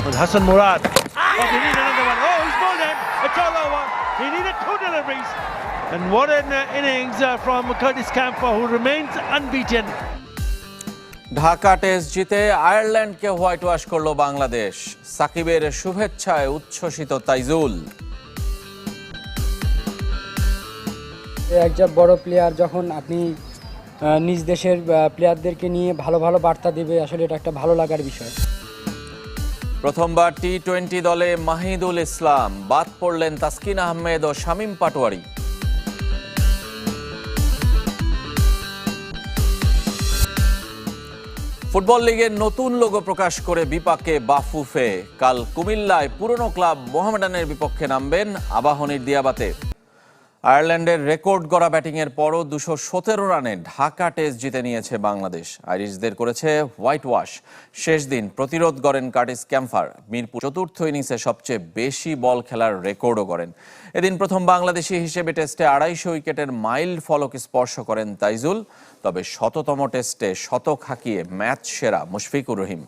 with Hassan Murad. Oh, they need another one. Oh, he's bowled him. It's all over. He needed 2 deliveries. And what an innings from Curtis Campher, who remains unbeaten. Dhaka test জিতে আয়ারল্যান্ডকে white wash করলো বাংলাদেশ। সাকিবের শুভেচ্ছায় উচ্ছ্বসিত তাইজুল। একটা বড় player যখন আপনি নিজ দেশের প্লেয়ারদেরকে নিয়ে ভালো ভালো বার্তা দেবে, আসলে এটা একটা ভালো লাগার বিষয়। প্রথমবার টি-20 দলে মাহিদুল ইসলাম, বাদ পড়লেন তাসকিন আহমেদ ও শামীম পাটোয়ারি। ফুটবল লিগের নতুন লোগো প্রকাশ করে বিপাকে বাফুফে। কাল কুমিল্লায় পুরনো ক্লাব মোহামেডানের বিপক্ষে নামবেন আবাহনীর দিয়াবাতে। আয়ারল্যান্ডের রেকর্ড গড়া ব্যাটিংয়ের পরও 217 রানে ঢাকা টেস্ট জিতে নিয়েছে বাংলাদেশ। আইরিশদের করেছে হোয়াইট ওয়াশ। শেষ দিন প্রতিরোধ গড়েন কার্টিস ক্যাম্পার। মিরপুর চতুর্থ ইনিংসে সবচেয়ে বেশি বল খেলার রেকর্ডও গড়েন। এদিন প্রথম বাংলাদেশি হিসেবে টেস্টে 250 উইকেটের মাইল ফলক স্পর্শ করেন তাইজুল। তবে 100তম টেস্টে শতক হাঁকিয়ে ম্যাচ সেরা মুশফিকুর রহিম।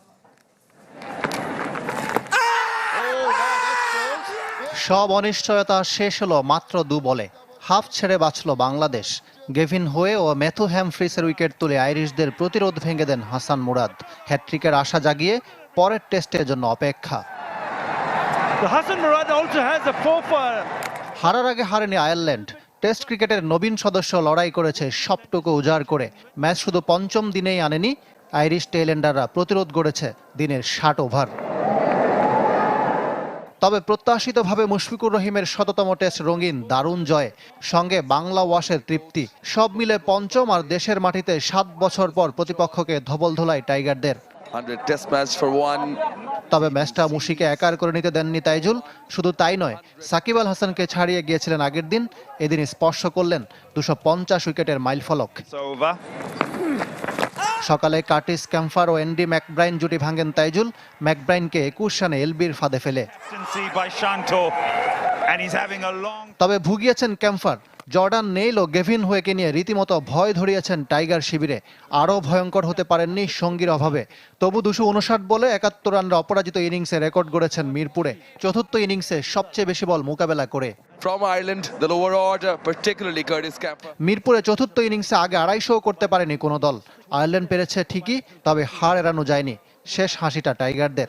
সব অনিশ্চয়তা শেষ হলো মাত্র 2 বলে। হাফ ছেড়ে বাঁচল বাংলাদেশ। গেভিন হোয়ে ও ম্যাথু হ্যামফ্রিসের উইকেট তুলে আইরিশদের প্রতিরোধ ভেঙে দেন হাসান মুরাদ। হ্যাট্রিকের আশা জাগিয়ে পরের টেস্টের জন্য অপেক্ষা। হারার আগে হারেনি আয়ারল্যান্ড। টেস্ট ক্রিকেটের নবীন সদস্য লড়াই করেছে সবটুকু উজাড় করে। ম্যাচ শুধু পঞ্চম দিনেই আনেনি, আইরিশ টেইলেন্ডাররা প্রতিরোধ গড়েছে দিনের 60 ওভার। তবে প্রত্যাশিতভাবে মুশফিকুর রহিমের 100তম টেস্ট রঙিন দারুণ জয়, সঙ্গে বাংলা ওয়াশের তৃপ্তি। সব মিলে পঞ্চম আর দেশের মাটিতে 7 বছর পর প্রতিপক্ষকে ধবল ধোলায় টাইগারদের। তবে ম্যাচটা মুশিকে একার করে নিতে দেননি তাইজুল। শুধু তাই নয়, সাকিব আল হাসানকে ছাড়িয়ে গিয়েছিলেন আগের দিন। এদিন স্পর্শ করলেন 250 উইকেটের মাইলফলক। সকালে কার্টিস ক্যাম্পার ও এন্ডি ম্যাকব্রাইন জুটি ভাঙেন তাইজুল। ম্যাকব্রাইনকে 21 রানে এলবির ফাঁদে ফেলে। তবে ভুগিয়েছেন ক্যাম্পার। জর্ডান নেইল ও গেভিন হোয়েকে নিয়ে রীতিমতো ভয় ধরিয়েছেন টাইগার শিবিরে। আরও ভয়ঙ্কর হতে পারেননি সঙ্গীর অভাবে। তবু 259 বলে 71 রানের অপরাজিত ইনিংসে রেকর্ড গড়েছেন মিরপুরে। চতুর্থ ইনিংসে সবচেয়ে বেশি বল মোকাবেলা করে। মিরপুরে চতুর্থ ইনিংসে আগে 250 করতে পারেনি কোনো দল। আয়ারল্যান্ড পেরেছে ঠিকই, তবে হার এড়ানো যায়নি। শেষ হাসিটা টাইগারদের।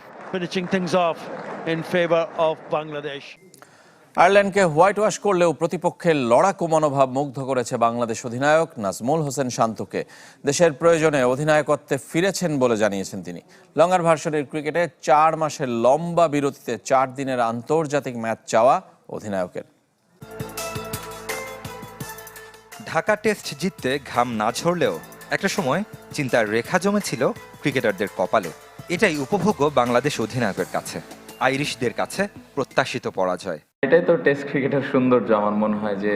আয়ারল্যান্ডকে হোয়াইট ওয়াশ করলেও প্রতিপক্ষের লড়াকু মনোভাব মুগ্ধ করেছে বাংলাদেশ অধিনায়ক নাজমুল হোসেন শান্তকে। দেশের প্রয়োজনে অধিনায়কত্বে ফিরেছেন বলে জানিয়েছেন তিনি। লঙ্গার ভার্সনের ক্রিকেটে 4 মাসের লম্বা বিরতিতে 4 দিনের আন্তর্জাতিক ম্যাচ চাওয়া অধিনায়কের। ঢাকা টেস্ট জিততে ঘাম না ঝরলেও একটা সময় চিন্তার রেখা জমেছিল ক্রিকেটারদের কপালে। এটাই উপভোগ্য বাংলাদেশ অধিনায়কের কাছে। আইরিশদের কাছে প্রত্যাশিত পরাজয়। এটাই তো টেস্ট ক্রিকেটের সৌন্দর্য। আমার মনে হয় যে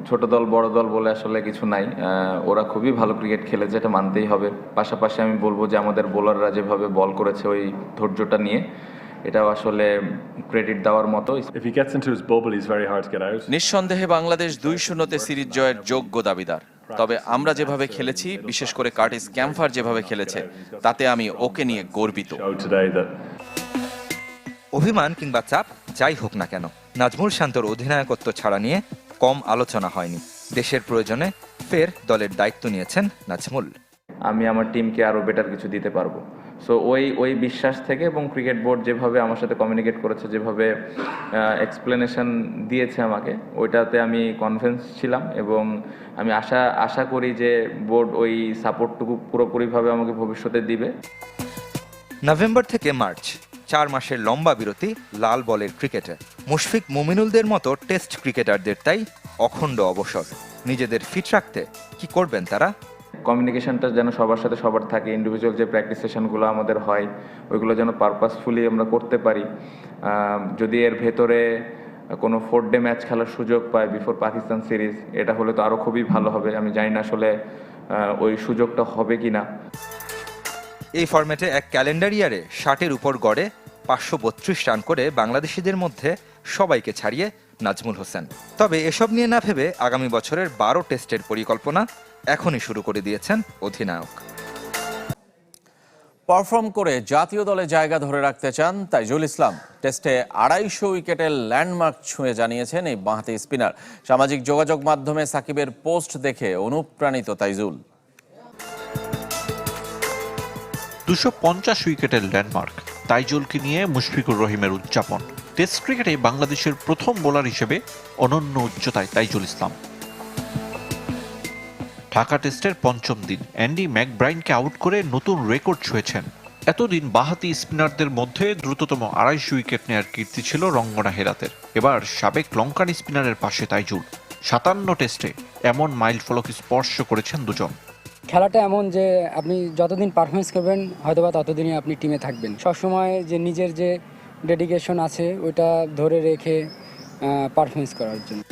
ছোট দল বড় দল বলে আসলে কিছু নাই। ওরা খুবই ভালো ক্রিকেট খেলেছে, এটা মানতেই হবে। পাশাপাশি আমি বলবো যে আমাদের বোলাররা যেভাবে বল করেছে ওই ধৈর্যটা নিয়ে, এটাও আসলে ক্রেডিট দেওয়ার মতো। নিঃসন্দেহে বাংলাদেশ 2-0-তে সিরিজ জয়ের যোগ্য দাবিদার। তবে আমরা যেভাবে খেলেছি, বিশেষ করে কার্টিস ক্যাম্পার যেভাবে খেলেছে, তাতে আমি ওকে নিয়ে গর্বিত। অভিমান কিংবা চাপ যাই হোক না কেন, নাজমুল শান্তর অধিনায়কত্ব ছাড়া নিয়ে কম আলোচনা হয়নি। দেশের প্রয়োজনে ফের দলের দায়িত্ব নিয়েছেন নাজমুল। আমি আমার টিমকে আরও বেটার কিছু দিতে পারবো। সো ওই বিশ্বাস থেকে, এবং ক্রিকেট বোর্ড যেভাবে আমার সাথে কমিউনিকেট করেছে, যেভাবে এক্সপ্লেনেশন দিয়েছে আমাকে, ওইটাতে আমি কনফিডেন্স ছিলাম। এবং আমি আশা করি যে বোর্ড ওই সাপোর্টটুকু পুরোপুরিভাবে আমাকে ভবিষ্যতে দিবে। নভেম্বর থেকে মার্চ 4 মাসের লম্বা বিরতি লাল বলের ক্রিকেটে। মুশফিক মুমিনুলদের মতো টেস্ট ক্রিকেটারদের তাই অখণ্ড অবসর। নিজেদের ফিট রাখতে কি করবেন তারা? কমিউনিকেশনটা যেন সবার সাথে সবার থাকে। ইন্ডিভিজুয়াল যে প্র্যাকটিস সেশনগুলো আমাদের হয়, ওইগুলো যেন পারপাসফুলি আমরা করতে পারি। যদি এর ভেতরে কোনো 4 ডে ম্যাচ খেলার সুযোগ পায় বিফোর পাকিস্তান সিরিজ, এটা হলে তো আরও খুবই ভালো হবে। আমি জানি না আসলে ওই সুযোগটা হবে কি না। এই ফরম্যাটে এক ক্যালেন্ডার ইয়ারে 60-এর উপর গড়ে 532 রান করে বাংলাদেশিদের মধ্যে সবাইকে ছাড়িয়ে নাজমুল হোসেন। তবে এসব নিয়ে না ভেবে আগামী বছরের 12 টেস্টের পরিকল্পনা এখনই শুরু করে দিয়েছেন অধিনায়ক। পারফর্ম করে জাতীয় দলে জায়গা ধরে রাখতে চান তাইজুল ইসলাম। টেস্টে 250 উইকেটের ল্যান্ডমার্ক ছুঁয়ে জানিয়েছেন এই বাঁহাতি স্পিনার। সামাজিক যোগাযোগ মাধ্যমে সাকিবের পোস্ট দেখে অনুপ্রাণিত তাইজুল। 250 উইকেটের ল্যান্ডমার্ক, তাইজুলকে নিয়ে মুশফিকুর রহিমের উদযাপন। টেস্ট ক্রিকেটে বাংলাদেশের প্রথম বোলার হিসেবে অনন্য উচ্চতায় তাইজুল ইসলাম। ঢাকা টেস্টের পঞ্চম দিন অ্যান্ডি ম্যাকব্রাইনকে আউট করে নতুন রেকর্ড ছুঁয়েছেন। এতদিন বাঁহাতি স্পিনারদের মধ্যে দ্রুততম 250 উইকেট নেয়ার কীর্তি ছিল রঙ্গনা হেরাতের। এবার সাবেক লঙ্কান স্পিনারের পাশে তাইজুল। 57 টেস্টে এমন মাইলফলক স্পর্শ করেছেন দুজন। খেলাটা এমন যে আপনি যতদিন পারফরমেন্স করবেন হয়তোবা ততদিনই আপনি টিমে থাকবেন। সবসময় যে নিজের যে ডেডিকেশন আছে ওইটা ধরে রেখে পারফরমেন্স করার জন্য।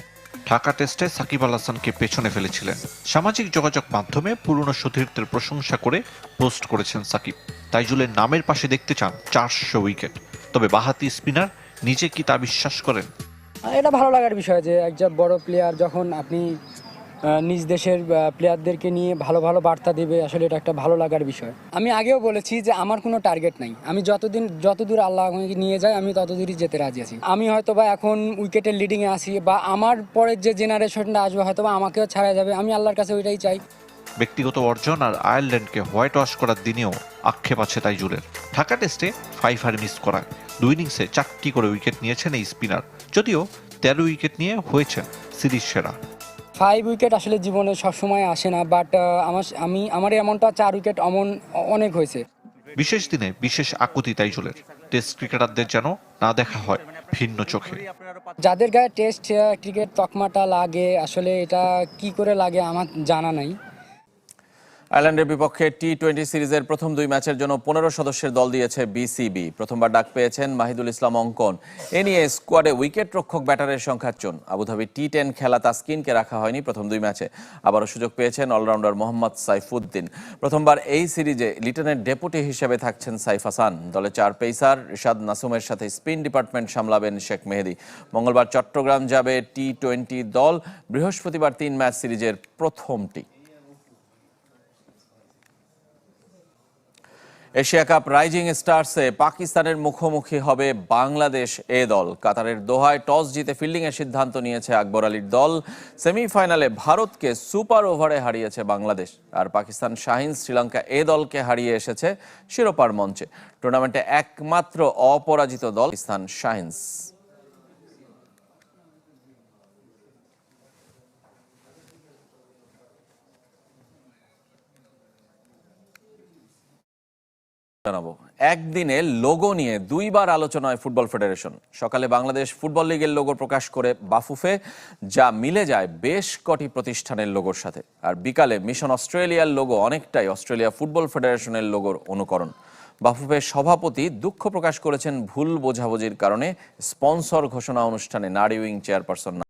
ঢাকা টেস্টে সাকিব আল হাসানকে পেছনে ফেলেছিলেন। সামাজিক যোগাযোগ মাধ্যমে পুরনো সতীর্থের প্রশংসা করে পোস্ট করেছেন সাকিব। তাইজুলের নামের পাশে দেখতে চান 400 উইকেট। তবে বাঁহাতি স্পিনার নিজে কি তা বিশ্বাস করেন? এটা ভালো লাগার বিষয় যে একজন বড় প্লেয়ার যখন আপনি নিজ দেশের প্লেয়ারদেরকে নিয়ে ভালো ভালো বার্তা দেবে, আসলে এটা একটা ভালো লাগার বিষয়। আমি আগেও বলেছি যে আমার কোনো টার্গেট নাই, আমি যতদূর আল্লাহ আমাকে নিয়ে যায় আমি ততদূরই যেতে রাজি আছি। আমি হয়তো বা এখন উইকেটের লিডিংয়ে আছি বা আমার পরের যে জেনারেশনটা আসবে হয়তো বা আমাকেও ছাড়া যাবে, আমি আল্লাহর কাছে ওইটাই চাই। ব্যক্তিগত অর্জন আর আয়ারল্যান্ডকে হোয়াইট ওয়াশ করার দিনেও আক্ষেপ আছে তাইজুলের। ঢাকা টেস্টে 5 মিস করায় 2 ইনিংসে 4টি করে উইকেট নিয়েছেন এই স্পিনার। যদিও 13 উইকেট নিয়ে হয়েছেন সিরিজ সেরা। 5 উইকেট আসলে জীবনে সবসময় আসে না, বাট আমার এমনটা 4 উইকেট অনেক হয়েছে। বিশেষ দিনে বিশেষ আকুতি তাইজুলের। টেস্ট ক্রিকেটারদের যেন না দেখা হয় ভিন্ন চোখে। যাদের গায়ে টেস্ট ক্রিকেট তকমাটা লাগে, আসলে এটা কি করে লাগে আমার জানা নাই। আয়ারল্যান্ডের বিপক্ষে টি-20 সিরিজের প্রথম 2 ম্যাচের জন্য 15 সদস্যের দল দিয়েছে বিসিবি। প্রথমবার ডাক পেয়েছেন মাহিদুল ইসলাম অঙ্কন। এ নিয়ে স্কোয়াডে উইকেট রক্ষক ব্যাটারের সংখ্যা 4। আবুধাবি টি10 খেলা তাসকিনকে রাখা হয়নি প্রথম 2 ম্যাচে। আবারও সুযোগ পেয়েছেন অলরাউন্ডার মোহাম্মদ সাইফুদ্দিন। প্রথমবার এই সিরিজে লিটনের ডেপুটি হিসেবে থাকছেন সাইফ হাসান। দলে 4 পেসার রিশাদ নাসুমের সাথে স্পিন ডিপার্টমেন্ট সামলাবেন শেখ মেহেদী। মঙ্গলবার চট্টগ্রাম যাবে টি20 দল। বৃহস্পতিবার 3 ম্যাচ সিরিজের প্রথমটি। এশিয়া কাপ রাইজিং স্টার্সে পাকিস্তানের মুখোমুখি হবে বাংলাদেশ এ দল। কাতারের দোহায় টস জিতে ফিল্ডিংয়ের সিদ্ধান্ত নিয়েছে আকবর আলীর দল। সেমিফাইনালে ভারতকে সুপার ওভারে হারিয়েছে বাংলাদেশ। আর পাকিস্তান শাহিন শ্রীলঙ্কা এ দলকে হারিয়ে এসেছে শিরোপার মঞ্চে। টুর্নামেন্টে একমাত্র অপরাজিত দল পাকিস্তান শাহিনস। জানাবো একদিনে লোগো নিয়ে 2 বার আলোচনায় ফুটবল ফেডারেশন। সকালে বাংলাদেশ ফুটবল লিগের লোগো প্রকাশ করে বাফুফে, যা মিলে যায় বেশ কটি প্রতিষ্ঠানের লোগোর সাথে। আর বিকালে মিশন অস্ট্রেলিয়ার লোগো অনেকটাই অস্ট্রেলিয়া ফুটবল ফেডারেশনের লোগোর অনুকরণ। বাফুফের সভাপতি দুঃখ প্রকাশ করেছেন ভুল বোঝাবুঝির কারণে স্পন্সর ঘোষণা অনুষ্ঠানে নারী উইং চেয়ারপারসন